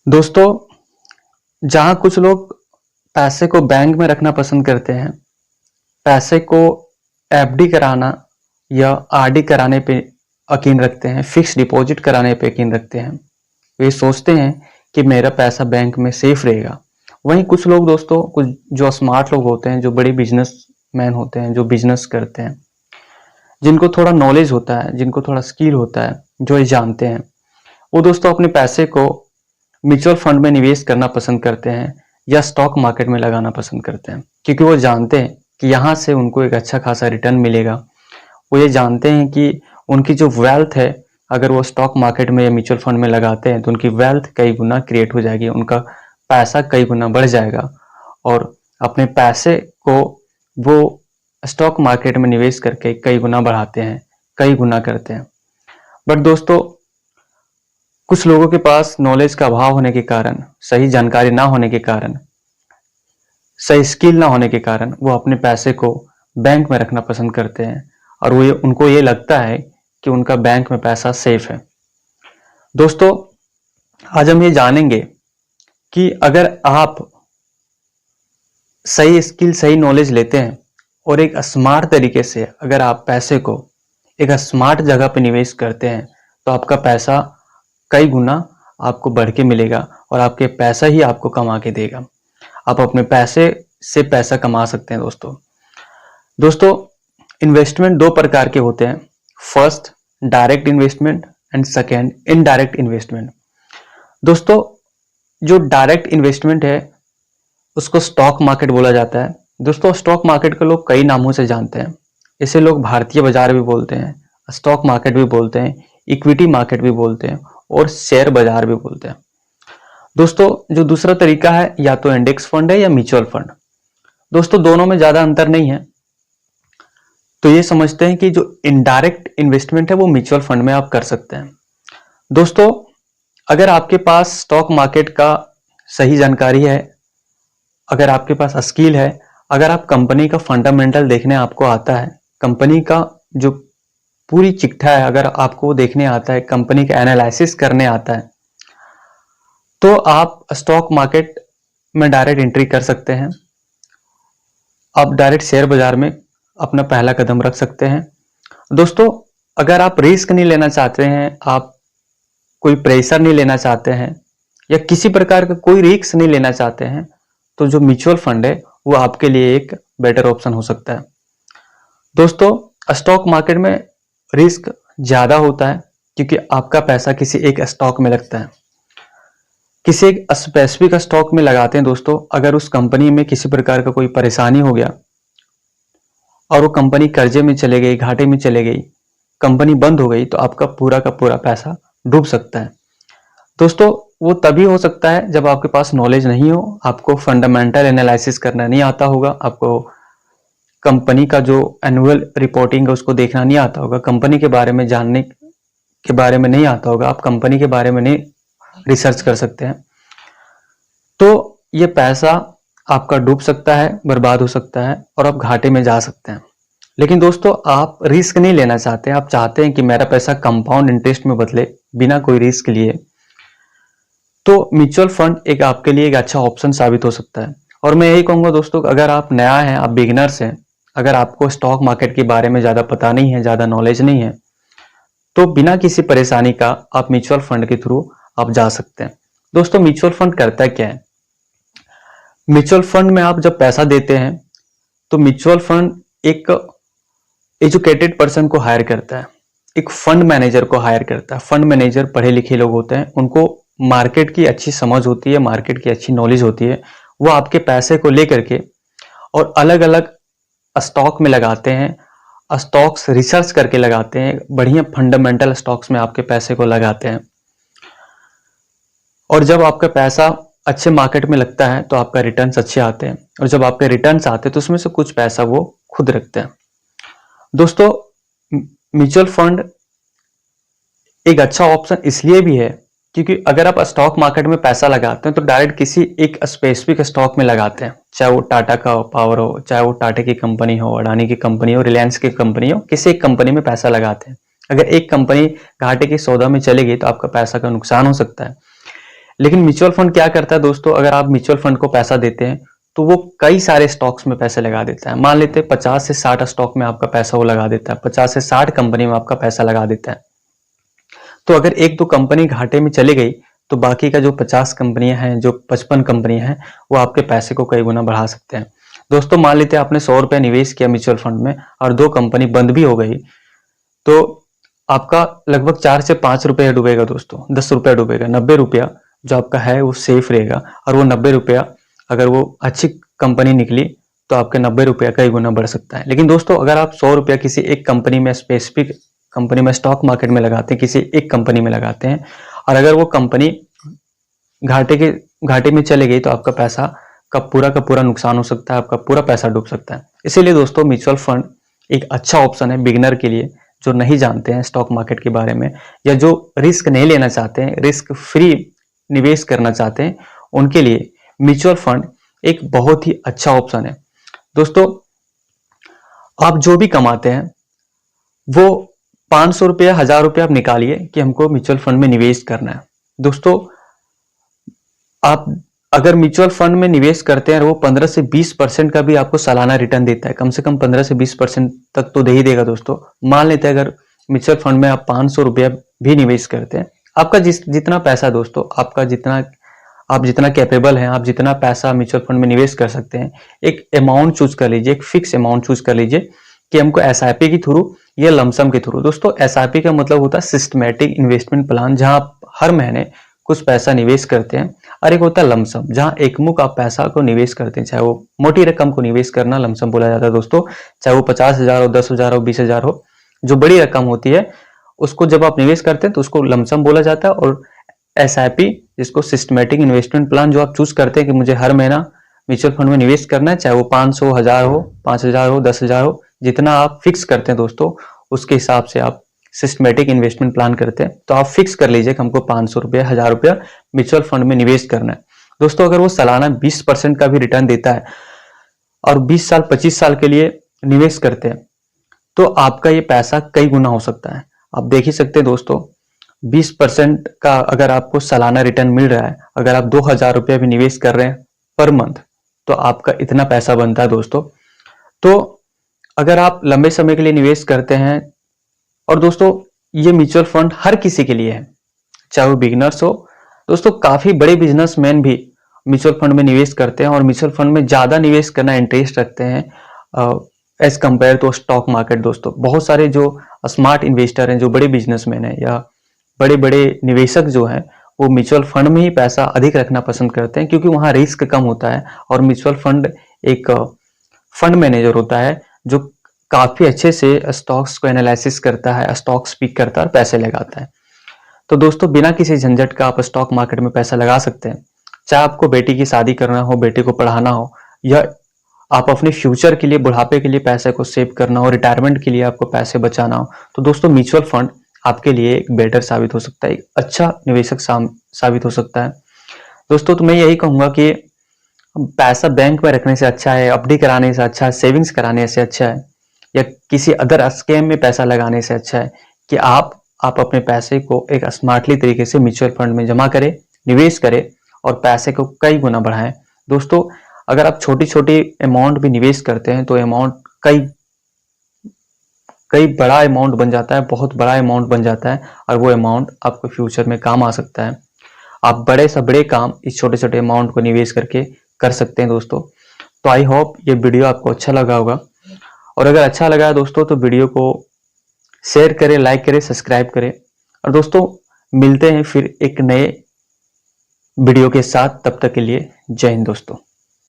दोस्तों, जहाँ कुछ लोग पैसे को बैंक में रखना पसंद करते हैं, पैसे को एफडी कराना या आरडी कराने पे यकीन रखते हैं, फिक्स डिपॉजिट कराने पे यकीन रखते हैं। वे सोचते हैं कि मेरा पैसा बैंक में सेफ रहेगा। वहीं कुछ लोग दोस्तों, कुछ जो स्मार्ट लोग होते हैं, जो बड़े बिजनेसमैन होते हैं, जो बिजनेस करते हैं, जिनको थोड़ा नॉलेज होता है, जिनको थोड़ा स्किल होता है, जो ये जानते हैं, वो दोस्तों अपने पैसे को म्यूचुअल फंड में निवेश करना पसंद करते हैं या स्टॉक मार्केट में लगाना पसंद करते हैं, क्योंकि वो जानते हैं कि यहाँ से उनको एक अच्छा खासा रिटर्न मिलेगा। वो ये जानते हैं कि उनकी जो वेल्थ है, अगर वो स्टॉक मार्केट में या म्यूचुअल फंड में लगाते हैं तो उनकी वेल्थ कई गुना क्रिएट हो जाएगी, उनका पैसा कई गुना बढ़ जाएगा और अपने पैसे को वो स्टॉक मार्केट में निवेश करके कई गुना बढ़ाते हैं, कई गुना करते हैं। बट दोस्तों, कुछ लोगों के पास नॉलेज का अभाव होने के कारण, सही जानकारी ना होने के कारण, सही स्किल ना होने के कारण वो अपने पैसे को बैंक में रखना पसंद करते हैं और उनको ये लगता है कि उनका बैंक में पैसा सेफ है। दोस्तों, आज हम ये जानेंगे कि अगर आप सही स्किल, सही नॉलेज लेते हैं और एक स्मार्ट तरीके से अगर आप पैसे को एक स्मार्ट जगह पर निवेश करते हैं तो आपका पैसा कई गुना आपको बढ़ के मिलेगा और आपके पैसा ही आपको कमा के देगा। आप अपने पैसे से पैसा कमा सकते हैं। दोस्तों, इन्वेस्टमेंट दो प्रकार के होते हैं। First, direct investment and second, indirect investment. दोस्तों, जो डायरेक्ट इन्वेस्टमेंट है उसको स्टॉक मार्केट बोला जाता है। दोस्तों, स्टॉक मार्केट को लोग कई नामों से जानते हैं। इसे लोग भारतीय बाजार भी बोलते हैं, स्टॉक मार्केट भी बोलते हैं, इक्विटी मार्केट भी बोलते हैं और शेयर बाजार भी बोलते हैं। दोस्तों, जो दूसरा तरीका है, या तो इंडेक्स फंड है या म्यूचुअल फंड। दोस्तों, दोनों में ज्यादा अंतर नहीं है। तो ये समझते हैं कि जो इनडायरेक्ट इन्वेस्टमेंट है वो म्यूचुअल फंड में आप कर सकते हैं। दोस्तों, अगर आपके पास स्टॉक मार्केट का सही जानकारी है, अगर आपके पास स्किल है, अगर आप कंपनी का फंडामेंटल देखने आपको आता है, कंपनी का जो पूरी चिट्ठा है अगर आपको देखने आता है, कंपनी का एनालिसिस करने आता है, तो आप स्टॉक मार्केट में डायरेक्ट एंट्री कर सकते हैं। आप डायरेक्ट शेयर बाजार में अपना पहला कदम रख सकते हैं। दोस्तों, अगर आप रिस्क नहीं लेना चाहते हैं, आप कोई प्रेशर नहीं लेना चाहते हैं या किसी प्रकार का कोई रिस्क नहीं लेना चाहते हैं, तो जो म्यूचुअल फंड है वो आपके लिए एक बेटर ऑप्शन हो सकता है। दोस्तों, स्टॉक मार्केट में रिस्क ज्यादा होता है क्योंकि आपका पैसा किसी एक स्टॉक में लगता है, किसी एक स्पेसिफिक स्टॉक में लगाते हैं। दोस्तों, अगर उस कंपनी में किसी प्रकार का कोई परेशानी हो गया और वो कंपनी कर्जे में चले गई, घाटे में चले गई, कंपनी बंद हो गई, तो आपका पूरा का पूरा पैसा डूब सकता है। दोस्तों, वो तभी हो सकता है जब आपके पास नॉलेज नहीं हो, आपको फंडामेंटल एनालिसिस करना नहीं आता होगा, आपको कंपनी का जो एनुअल रिपोर्टिंग है उसको देखना नहीं आता होगा, कंपनी के बारे में जानने के बारे में नहीं आता होगा, आप कंपनी के बारे में नहीं रिसर्च कर सकते हैं, तो ये पैसा आपका डूब सकता है, बर्बाद हो सकता है और आप घाटे में जा सकते हैं। लेकिन दोस्तों, आप रिस्क नहीं लेना चाहते, आप चाहते हैं कि मेरा पैसा कंपाउंड इंटरेस्ट में बदले बिना कोई रिस्क लिए, तो म्यूचुअल फंड एक आपके लिए एक अच्छा ऑप्शन साबित हो सकता है। और मैं यही कहूंगा दोस्तों, अगर आप नया हैं, आप बिगिनर्स हैं, अगर आपको स्टॉक मार्केट के बारे में ज्यादा पता नहीं है, ज्यादा नॉलेज नहीं है, तो बिना किसी परेशानी का आप म्यूचुअल फंड के थ्रू आप जा सकते हैं। दोस्तों, म्यूचुअल फंड करता क्या है? म्यूचुअल फंड में आप जब पैसा देते हैं तो म्यूचुअल फंड एक एजुकेटेड पर्सन को हायर करता है, एक फंड मैनेजर को हायर करता है। फंड मैनेजर पढ़े लिखे लोग होते हैं, उनको मार्केट की अच्छी समझ होती है, मार्केट की अच्छी नॉलेज होती है। वो आपके पैसे को लेकर के और अलग अलग स्टॉक में लगाते हैं, स्टॉक्स रिसर्च करके लगाते हैं, बढ़िया फंडामेंटल स्टॉक्स में आपके पैसे को लगाते हैं। और जब आपका पैसा अच्छे मार्केट में लगता है तो आपका रिटर्न्स अच्छे आते हैं, और जब आपके रिटर्न्स आते हैं तो उसमें से कुछ पैसा वो खुद रखते हैं। दोस्तों, म्यूचुअल फंड एक अच्छा ऑप्शन इसलिए भी है क्योंकि अगर आप स्टॉक मार्केट में पैसा लगाते हैं तो डायरेक्ट किसी एक स्पेसिफिक स्टॉक में लगाते हैं, चाहे वो टाटा का पावर हो, चाहे वो टाटा की कंपनी हो, अडानी की कंपनी हो, रिलायंस की कंपनी हो, किसी एक कंपनी में पैसा लगाते हैं। अगर एक कंपनी घाटे के सौदा में चली गई तो आपका पैसा का नुकसान हो सकता है। लेकिन म्यूचुअल फंड क्या करता है दोस्तों, अगर आप म्यूचुअल फंड को पैसा देते हैं तो वो कई सारे स्टॉक्स में पैसे लगा देता है। मान लेते हैं 50 से 60 स्टॉक में आपका पैसा वो लगा देता है, 50 से 60 कंपनी में आपका पैसा लगा देता है। तो अगर एक दो कंपनी घाटे में चली गई तो बाकी का जो 50 कंपनियां हैं, जो 55 कंपनियां हैं, वो आपके पैसे को कई गुना बढ़ा सकते हैं। दोस्तों मान लेते हैं आपने 100 रुपया निवेश किया म्यूचुअल फंड में और 2 कंपनी बंद भी हो गई, तो आपका लगभग 4 से 5 रुपया डूबेगा दोस्तों, 10 रुपया डूबेगा, 90 रुपया जो आपका है वो सेफ रहेगा। और वो 90 रुपया अगर वो अच्छी कंपनी निकली तो आपके 90 रुपया कई गुना बढ़ सकता है। लेकिन दोस्तों अगर आप 100 रुपया किसी एक कंपनी में, स्पेसिफिक कंपनी में, स्टॉक मार्केट में लगाते हैं, किसी एक कंपनी में लगाते हैं और अगर वो कंपनी घाटे में चले गई तो आपका पैसा का पूरा नुकसान हो सकता है, आपका पूरा पैसा डूब सकता है। इसीलिए दोस्तों म्यूचुअल फंड एक अच्छा ऑप्शन है बिगिनर के लिए, जो नहीं जानते हैं स्टॉक मार्केट के बारे में या जो रिस्क नहीं लेना चाहते हैं, रिस्क फ्री निवेश करना चाहते हैं, उनके लिए म्यूचुअल फंड एक बहुत ही अच्छा ऑप्शन है। दोस्तों आप जो भी कमाते हैं वो 500 रुपया, 1000 रुपया आप निकालिए कि हमको म्यूचुअल फंड में निवेश करना है। दोस्तों आप अगर म्यूचुअल फंड में निवेश करते हैं और वो 15 से 20% का भी आपको सालाना रिटर्न देता है, कम से कम 15 से 20% तक तो दे ही देगा दोस्तों। मान लेते हैं अगर म्यूचुअल फंड में आप 500 रुपया भी निवेश करते हैं, आपका जितना पैसा दोस्तों, आपका आप जितना कैपेबल हैं, आप जितना पैसा म्यूचुअल फंड में निवेश कर सकते हैं, एक अमाउंट चूज कर लीजिए, एक फिक्स अमाउंट चूज कर लीजिए कि हमको एसआईपी के थ्रू या लमसम के थ्रू। दोस्तों एसआईपी का मतलब होता है सिस्टमेटिक इन्वेस्टमेंट प्लान, जहां आप हर महीने कुछ पैसा निवेश करते हैं, और एक होता है लमसम, जहां एकमुख आप पैसा को निवेश करते हैं। चाहे वो मोटी रकम को निवेश करना लमसम बोला जाता है दोस्तों, चाहे वो 50,000 हो, 10,000 हो, 20,000 हो, जो बड़ी रकम होती है उसको जब आप निवेश करते हैं तो उसको लमसम बोला जाता है। और एसआईपी, जिसको सिस्टमेटिक इन्वेस्टमेंट प्लान, जो आप चूज करते हैं कि मुझे हर महीना म्यूचुअल फंड में निवेश करना है, चाहे वो 500, 1000 हो, 5000 हो, 10,000 हो, जितना आप फिक्स करते हैं दोस्तों, उसके हिसाब से आप सिस्टमेटिक इन्वेस्टमेंट प्लान करते हैं। तो आप फिक्स कर लीजिए कि हमको 500 रुपया, 1000 रुपया म्यूचुअल फंड में निवेश करना है। दोस्तों अगर वो सालाना 20% का भी रिटर्न देता है और 20 साल, 25 साल के लिए निवेश करते हैं, तो आपका ये पैसा कई गुना हो सकता है। आप देख ही सकते हैं दोस्तों, 20% का अगर आपको सालाना रिटर्न मिल रहा है, अगर आप 2000 रुपया भी निवेश कर रहे हैं पर मंथ, तो आपका इतना पैसा बनता है दोस्तों। तो अगर आप लंबे समय के लिए निवेश करते हैं, और दोस्तों ये म्यूचुअल फंड हर किसी के लिए है, चाहे वो बिगिनर्स हो। दोस्तों काफी बड़े बिजनेसमैन भी म्यूचुअल फंड में निवेश करते हैं और म्यूचुअल फंड में ज्यादा निवेश करना इंटरेस्ट रखते हैं as compare to stock market. दोस्तों बहुत सारे जो स्मार्ट इन्वेस्टर हैं, जो बड़े बिजनेसमैन हैं या बड़े बड़े निवेशक जो हैं, वो म्यूचुअल फंड में ही पैसा अधिक रखना पसंद करते हैं, क्योंकि वहां रिस्क कम होता है और म्यूचुअल फंड एक फंड मैनेजर होता है जो काफी अच्छे से स्टॉक्स को एनालिसिस करता है, स्टॉक्स पिक करता है और पैसे लगाता है। तो दोस्तों बिना किसी झंझट का आप स्टॉक मार्केट में पैसा लगा सकते हैं। चाहे आपको बेटी की शादी करना हो, बेटे को पढ़ाना हो, या आप अपने फ्यूचर के लिए, बुढ़ापे के लिए पैसे को सेव करना हो, रिटायरमेंट के लिए आपको पैसे बचाना हो, तो दोस्तों म्यूचुअल फंड आपके लिए एक बेटर साबित हो सकता है, एक अच्छा निवेशक साबित हो सकता है। दोस्तों तो मैं यही कहूंगा कि पैसा बैंक में रखने से अच्छा है, एफडी कराने से अच्छा है, सेविंग्स कराने से अच्छा है, या किसी अदर स्कीम में पैसा लगाने से अच्छा है कि आप अपने पैसे को एक स्मार्टली तरीके से म्यूचुअल फंड में जमा करें, निवेश करें और पैसे को कई गुना बढ़ाएं। दोस्तों अगर आप छोटी छोटी अमाउंट भी निवेश करते हैं तो अमाउंट कई बड़ा अमाउंट बन जाता है, बहुत बड़ा अमाउंट बन जाता है, और वो अमाउंट आपको फ्यूचर में काम आ सकता है। आप बड़े से बड़े काम इस छोटे छोटे अमाउंट को निवेश करके कर सकते हैं दोस्तों। तो आई होप ये वीडियो आपको अच्छा लगा होगा, और अगर अच्छा लगा दोस्तों तो वीडियो को शेयर करें, लाइक करें, सब्सक्राइब करें। और दोस्तों मिलते हैं फिर एक नए वीडियो के साथ, तब तक के लिए जय हिंद दोस्तों।